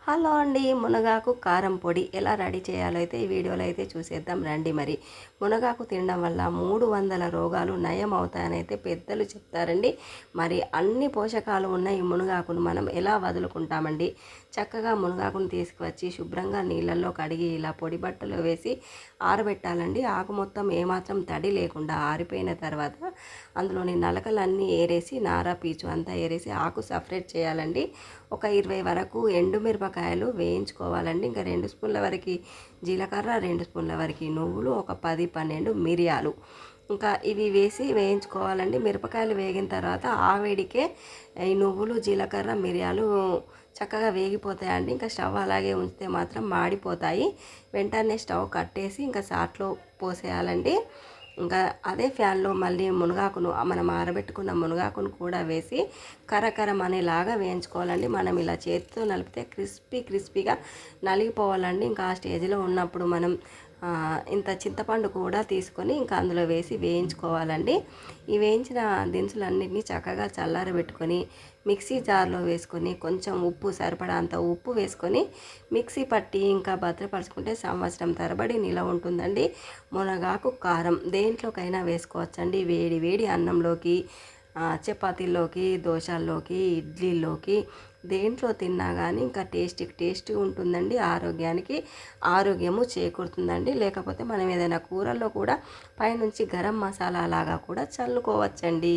Hello అండి, మునగాకు కారం పొడి ఎలా రెడీ చేయాలో అయితే ఈ వీడియోలో అయితే చూసేద్దాం రండి. మరి మునగాకు తినడం వల్ల 300 రోగాలు నయం అవుతాయని అయితే పెద్దలు చెప్తారండి. మరి అన్ని పోషకాలు ఉన్న ఈ మునగాకును మనం ఎలా వదులుకుంటామండి? చక్కగా మునగాకును తీసుకువచ్చి శుభ్రంగా నీళ్ళల్లో కడిగి ఇలా పొడి బట్టలో వేసి ఆరబెట్టాలండి. ఆకు మొత్తం ఏమాత్రం తడి లేకుండా ఆరిపోయిన తర్వాత అందులోని నలకలన్నీ ఏరేసి నార పీచు అంతా ఏరేసి ఆకు సపరేట్ చేయాలండి. ఒక 20 వరకు ఎండుమిరపకాయలు వేయించుకోవాలండి. ఇంకా 2 స్పూన్ల వరకు జీలకర్ర, 2 స్పూన్ల వరకు నువ్వులు, ఒక 10-12 మిరియాలు, ఇంకా ఇవి వేసి వేయించుకోవాలండి. మిరపకాయలు వేగిన తర్వాత ఆ వేడికే ఈ నువ్వులు, జీలకర్ర, మిరియాలు చక్కగా వేగిపోతాయండి. ఇంకా స్టవ్ అలాగే ఉంచితే మాత్రం మాడిపోతాయి. వెంటనే స్టవ్ కట్టేసి ఇంకా సాట్లో పోసేయాలండి. ఇంకా అదే ఫ్యాన్లో మళ్ళీ మునగాకును మనం ఆరబెట్టుకున్న మునగాకును కూడా వేసి కరకరం అనేలాగా వేయించుకోవాలండి. మనం ఇలా చేతితో నలిపితే క్రిస్పీగా నలిగిపోవాలండి. ఇంకా ఆ స్టేజ్లో ఉన్నప్పుడు మనం ఇంత చింతపండు కూడా తీసుకొని ఇంకా అందులో వేసి వేయించుకోవాలండి. ఈ వేయించిన దినుసులన్నింటినీ చక్కగా చల్లారబెట్టుకొని మిక్సీ జార్లో వేసుకొని కొంచెం ఉప్పు, సరిపడా అంత ఉప్పు వేసుకొని మిక్సీ పట్టి ఇంకా భద్రపరుచుకుంటే సంవత్సరం తరబడి నిలవ ఉంటుందండి. మునగాకు కారం దేంట్లోకైనా వేసుకోవచ్చండి. వేడి వేడి అన్నంలోకి, చపాతీల్లోకి, దోశల్లోకి, ఇడ్లీల్లోకి దేంట్లో తిన్నా కానీ ఇంకా టేస్టీ ఉంటుందండి. ఆరోగ్యానికి ఆరోగ్యము చేకూరుతుందండి. లేకపోతే మనం ఏదైనా కూరల్లో కూడా పైనుంచి గరం మసాలా లాగా కూడా చల్లుకోవచ్చండి.